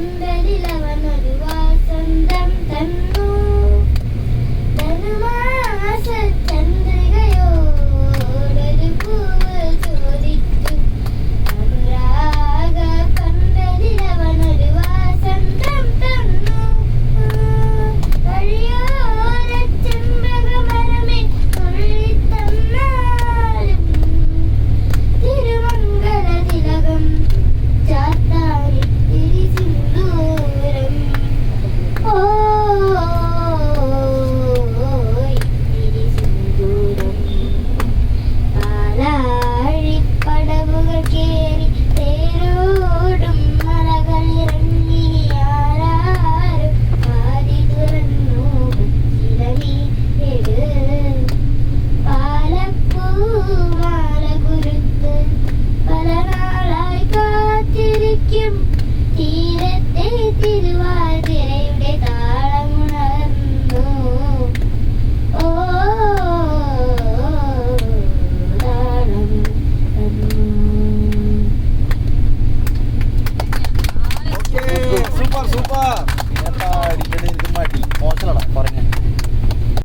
കണ്ടതിലവനൊരു വാസന്തം തന്നു ധനുമാസ ചന്ദ്രികയോടൊരു പൂവ് ചോദിച്ചു അനുരാഗ കണ്ടതിലവനൊരു വാസന്തം തന്നു വഴിയോര ചെമ്പകമരമേ തുള്ളിത്തന്നാലും തിരുമംഗല തിലകം ചാത്താരി തിരിസിന്ദൂരം ഓയ് തിരിസിന്ദൂരം പാലാഴിപ്പടവുകൾ കേറി തേരോടും മലകളിറങ്ങി ആരാരും ആദി തുറന്നു ചിലനീട് പാലപ്പൂമാല കുരുത്ത് പല നാളായി കാത്തിരിക്കും തീരത്തെ തിരുവാതിരയുടെ താളമുണർന്നു ഓ സൂപ്പർ സൂപ്പർ. അടിക്കണ എനിക്ക് മടി മോശമല്ല പറഞ്ഞ